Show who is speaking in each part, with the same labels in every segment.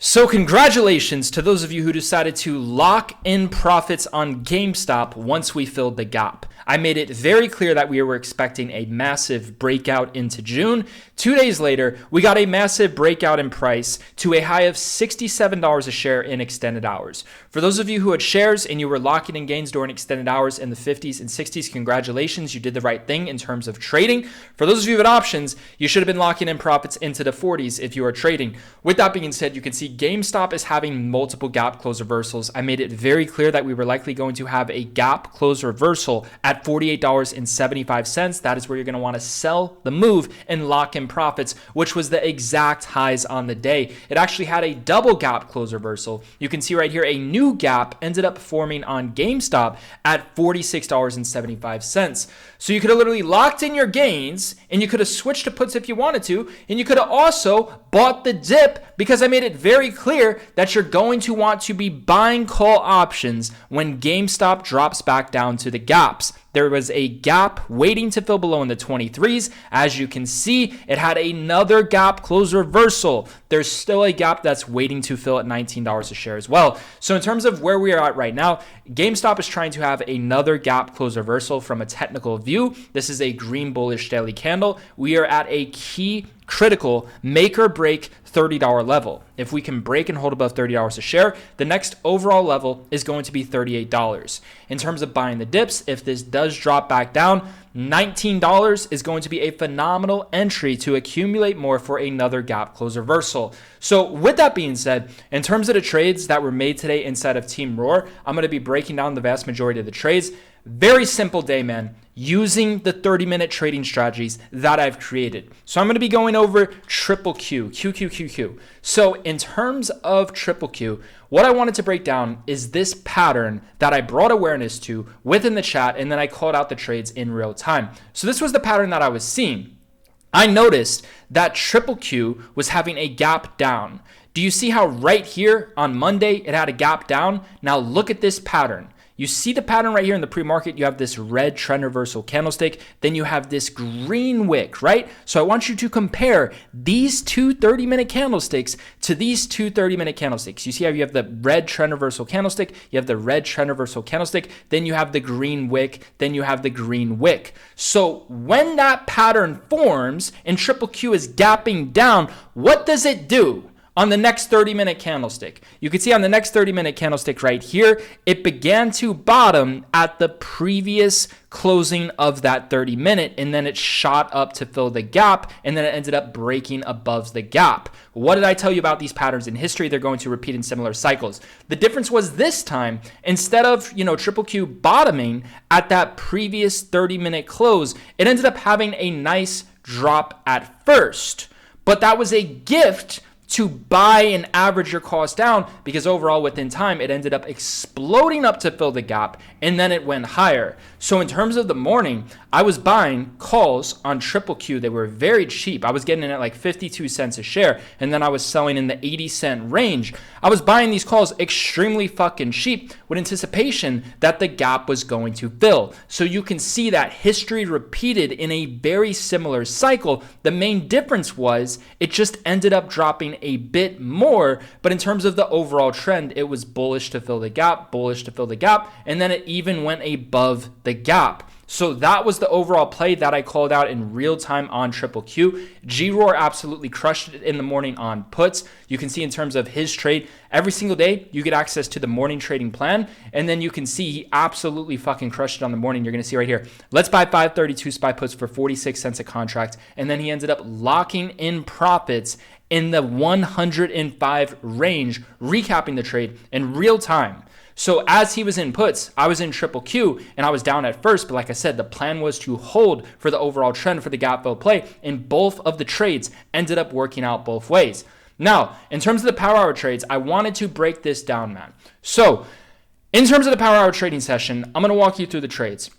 Speaker 1: So congratulations to those of you who decided to lock in profits on GameStop once we filled the gap. I made it very clear that we were expecting a massive breakout into June. 2 days later, we got a massive breakout in price to a high of $67 a share in extended hours. For those of you who had shares and you were locking in gains during extended hours in the 50s and 60s, congratulations, you did the right thing in terms of trading. For those of you with options, you should have been locking in profits into the 40s if you are trading. With that being said, you can see GameStop is having multiple gap close reversals. I made it very clear that we were likely going to have a gap close reversal at $48.75. That is where you're going to want to sell the move and lock in profits, which was the exact highs on the day. It actually had a double gap close reversal. You can see right here a new gap ended up forming on GameStop at $46.75. So you could have literally locked in your gains and you could have switched to puts if you wanted to, and you could have also bought the dip because I made it very clear that you're going to want to be buying call options when GameStop drops back down to the gaps. There was a gap waiting to fill below in the 23s. As you can see, it had another gap close reversal. There's still a gap that's waiting to fill at $19 a share as well. So in terms of where we are at right now, GameStop is trying to have another gap close reversal from a technical view. This is a green bullish daily candle. We are at a key critical make or break $30 level. If we can break and hold above $30 a share, the next overall level is going to be $38. In terms of buying the dips, if this does drop back down, $19 is going to be a phenomenal entry to accumulate more for another gap close reversal. So with that being said, in terms of the trades that were made today inside of Team Roar, I'm going to be breaking down the vast majority of the trades. Very simple day, man, using the 30-minute trading strategies that I've created. So I'm going to be going over triple Q, QQQQ. So in terms of triple Q, what I wanted to break down is this pattern that I brought awareness to within the chat, and then I called out the trades in real time. So this was the pattern that I was seeing. I noticed that triple Q was having a gap down. Do you see how right here on Monday it had a gap down? Now look at this pattern. You see the pattern right here in the pre-market. You have this red trend reversal candlestick. Then you have this green wick, right? So I want you to compare these two 30-minute candlesticks to these two 30-minute candlesticks. You see how you have the red trend reversal candlestick, you have the red trend reversal candlestick, then you have the green wick, then you have the green wick. So when that pattern forms and triple Q is gapping down, what does it do? On the next 30-minute candlestick, you can see on the next 30-minute candlestick right here, it began to bottom at the previous closing of that 30-minute, and then it shot up to fill the gap, and then it ended up breaking above the gap. What did I tell you about these patterns in history? They're going to repeat in similar cycles. The difference was this time, instead of, triple Q bottoming at that previous 30-minute close, it ended up having a nice drop at first, but that was a gift to buy and average your cost down, because overall within time it ended up exploding up to fill the gap, and then it went higher. So in terms of the morning, I was buying calls on triple Q. They were very cheap. I was getting in at like 52 cents a share, and then I was selling in the 80-cent range. I was buying these calls extremely fucking cheap with anticipation that the gap was going to fill. So you can see that history repeated in a very similar cycle. The main difference was it just ended up dropping a bit more, but in terms of the overall trend, it was bullish to fill the gap, bullish to fill the gap, and then it even went above the gap. So that was the overall play that I called out in real time on triple Q. G-Roar absolutely crushed it in the morning on puts. You can see in terms of his trade, every single day you get access to the morning trading plan, and then you can see he absolutely fucking crushed it on the morning. You're going to see right here, let's buy 532 SPY puts for 46 cents a contract, and then he ended up locking in profits in the 105 range, recapping the trade in real time. So as he was in puts, I was in triple Q and I was down at first, but like I said, the plan was to hold for the overall trend for the gap fill play, and both of the trades ended up working out both ways. Now, in terms of the power hour trades, I wanted to break this down, man. So in terms of the power hour trading session, I'm going to walk you through the trades.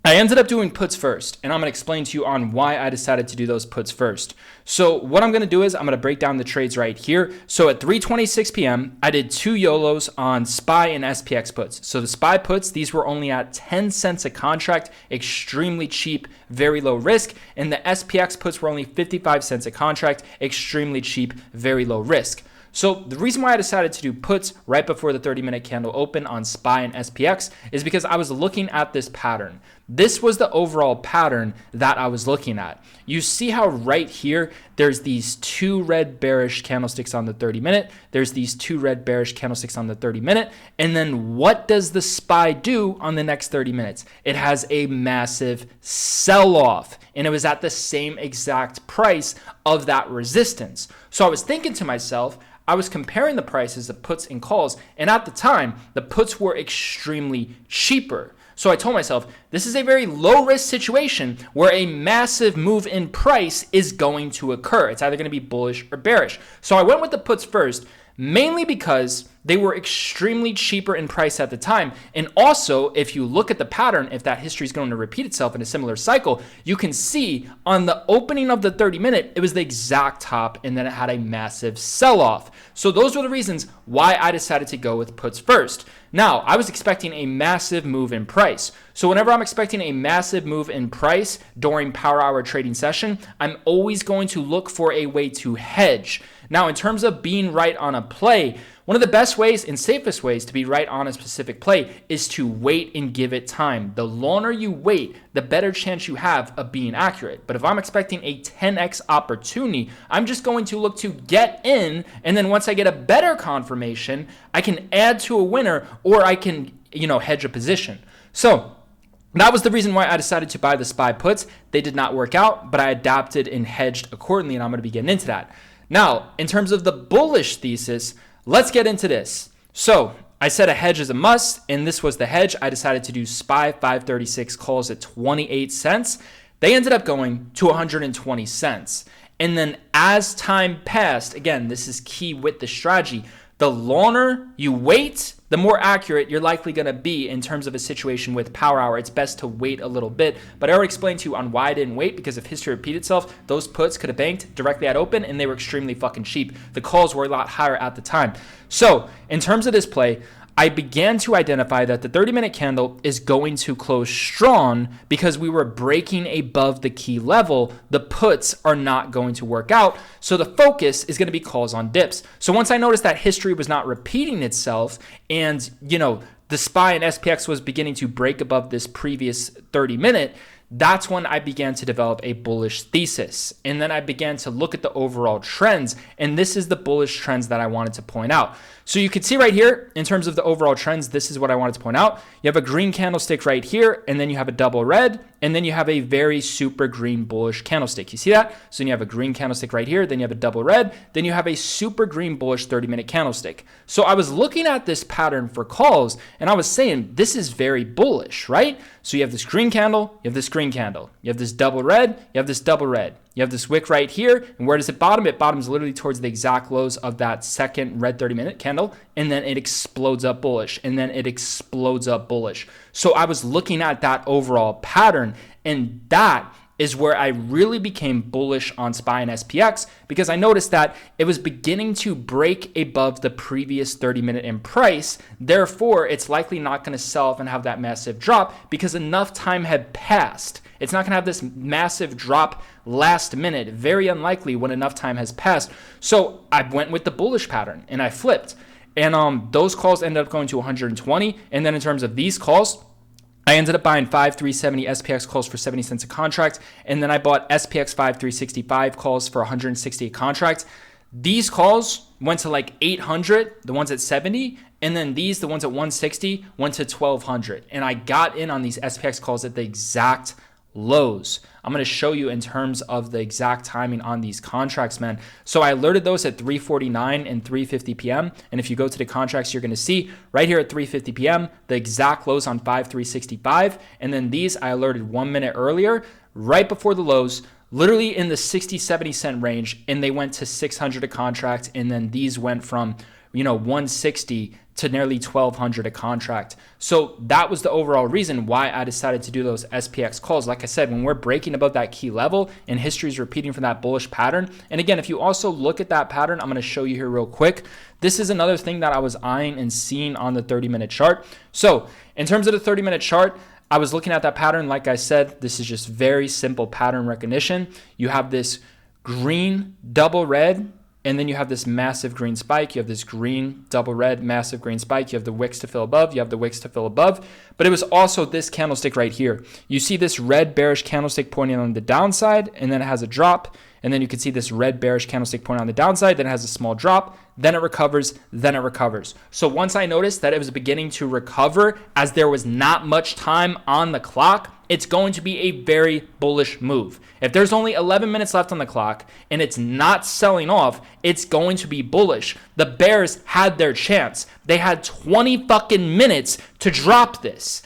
Speaker 1: I ended up doing puts first, and I'm going to explain to you on why I decided to do those puts first. So what I'm going to do is I'm going to break down the trades right here. So at 3:26 p.m., I did 2 YOLOs on SPY and SPX puts. So the SPY puts, these were only at 10 cents a contract, extremely cheap, very low risk. And the SPX puts were only 55 cents a contract, extremely cheap, very low risk. So the reason why I decided to do puts right before the 30-minute candle open on SPY and SPX is because I was looking at this pattern. This was the overall pattern that I was looking at. You see how right here, there's these two red bearish candlesticks on the 30-minute. There's these two red bearish candlesticks on the 30-minute. And then what does the SPY do on the next 30 minutes? It has a massive sell-off. And it was at the same exact price of that resistance. So I was thinking to myself, I was comparing the prices of puts and calls. And at the time, the puts were extremely cheaper. So I told myself, this is a very low risk situation where a massive move in price is going to occur. It's either going to be bullish or bearish. So I went with the puts first, mainly because they were extremely cheaper in price at the time. And also, if you look at the pattern, if that history is going to repeat itself in a similar cycle, you can see on the opening of the 30-minute, it was the exact top, and then it had a massive sell-off. So those were the reasons why I decided to go with puts first. Now, I was expecting a massive move in price. So whenever I'm expecting a massive move in price during power hour trading session, I'm always going to look for a way to hedge. Now, in terms of being right on a play, one of the best ways and safest ways to be right on a specific play is to wait and give it time. The longer you wait, the better chance you have of being accurate. But if I'm expecting a 10x opportunity, I'm just going to look to get in, and then once I get a better confirmation, I can add to a winner, or I can, hedge a position. So that was the reason why I decided to buy the SPY puts. They did not work out, but I adapted and hedged accordingly, and I'm going to be getting into that. Now, in terms of the bullish thesis, let's get into this. So I said a hedge is a must, and this was the hedge. I decided to do SPY 536 calls at 28 cents. They ended up going to 120 cents. And then as time passed, again, this is key with the strategy, the longer you wait, the more accurate you're likely going to be in terms of a situation with power hour. It's best to wait a little bit. But I already explained to you on why I didn't wait, because if history repeated itself, those puts could have banked directly at open, and they were extremely fucking cheap. The calls were a lot higher at the time. So in terms of this play, I began to identify that the 30-minute candle is going to close strong because we were breaking above the key level. The puts are not going to work out. So the focus is going to be calls on dips. So once I noticed that history was not repeating itself, and, the SPY and SPX was beginning to break above this previous 30-minute, that's when I began to develop a bullish thesis. And then I began to look at the overall trends. And this is the bullish trends that I wanted to point out. So you can see right here, in terms of the overall trends, this is what I wanted to point out. You have a green candlestick right here, and then you have a double red, and then you have a very super green bullish candlestick. You see that? So then you have a green candlestick right here, then you have a double red, then you have a super green bullish 30-minute candlestick. So I was looking at this pattern for calls, and I was saying, this is very bullish, right? So you have this green candle, you have this green candle, you have this double red, you have this double red. You have this wick right here, and where does it bottom? It bottoms literally towards the exact lows of that second red 30-minute candle, and then it explodes up bullish, and then it explodes up bullish. So I was looking at that overall pattern, and that is where I really became bullish on SPY and SPX, because I noticed that it was beginning to break above the previous 30-minute in price. Therefore, it's likely not going to sell off and have that massive drop because enough time had passed. It's not going to have this massive drop last minute. Very unlikely when enough time has passed. So I went with the bullish pattern and I flipped. And those calls ended up going to 120. And then in terms of these calls, I ended up buying 5370 SPX calls for 70 cents a contract. And then I bought SPX 5365 calls for 160 a contract. These calls went to like 800, the ones at 70. And then these, the ones at 160, went to 1200. And I got in on these SPX calls at the exact lows. I'm going to show you in terms of the exact timing on these contracts, man. So I alerted those at 3:49 and 3:50 p.m. And if you go to the contracts, you're going to see right here at 3:50 p.m. the exact lows on 5365. And then these I alerted 1 minute earlier, right before the lows, literally in the 60-70 cent range, and they went to 600 a contract. And then these went from 160 to nearly 1200 a contract. So that was the overall reason why I decided to do those SPX calls. Like I said, when we're breaking above that key level and history is repeating from that bullish pattern. And again, if you also look at that pattern, I'm going to show you here real quick. This is another thing that I was eyeing and seeing on the 30-minute chart. So in terms of the 30-minute chart, I was looking at that pattern. Like I said, this is just very simple pattern recognition. You have this green double red, and then you have this massive green spike. You have this green double red massive green spike. You have the wicks to fill above. You have the wicks to fill above. But it was also this candlestick right here. You see this red bearish candlestick pointing on the downside, and then it has a drop. And then you can see this red bearish candlestick pointing on the downside. Then it has a small drop. Then it recovers. Then it recovers. So once I noticed that it was beginning to recover as there was not much time on the clock, it's going to be a very bullish move. If there's only 11 minutes left on the clock and it's not selling off, it's going to be bullish. The bears had their chance. They had 20 fucking minutes to drop this.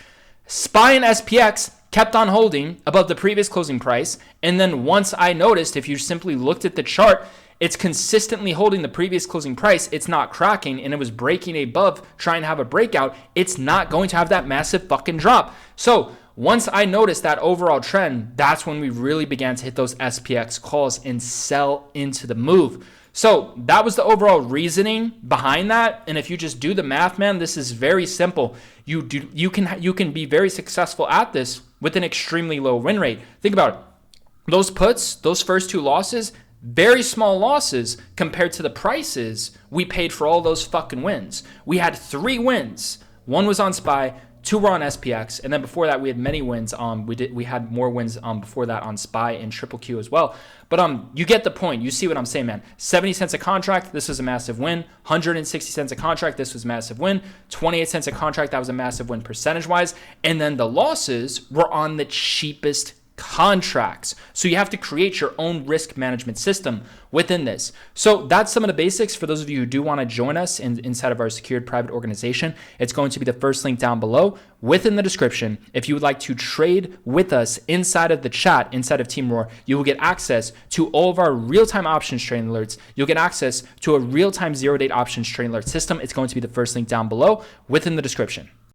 Speaker 1: SPY and SPX kept on holding above the previous closing price. And then once I noticed, if you simply looked at the chart, it's consistently holding the previous closing price. It's not cracking, and it was breaking above, trying to have a breakout. It's not going to have that massive fucking drop. So once I noticed that overall trend, that's when we really began to hit those SPX calls and sell into the move. So that was the overall reasoning behind that. And if you just do the math, man, this is very simple. You can be very successful at this with an extremely low win rate. Think about it. Those puts, those first two losses, very small losses compared to the prices we paid for all those fucking wins. We had 3 wins. 1 was on SPY, 2 were on SPX, and then before that we had many wins. We had more wins before that on SPY and Triple Q as well. But you get the point. You see what I'm saying, man. 70 cents a contract, this was a massive win. 160 cents a contract, this was a massive win. 28 cents a contract, that was a massive win percentage-wise. And then the losses were on the cheapest contracts. So you have to create your own risk management system within this. So that's some of the basics for those of you who do want to join us inside of our secured private organization. It's going to be the first link down below within the description. If you would like to trade with us inside of the chat, inside of Team Roar, you will get access to all of our real-time options trading alerts. You'll get access to a real-time zero-date options trading alert system. It's going to be the first link down below within the description.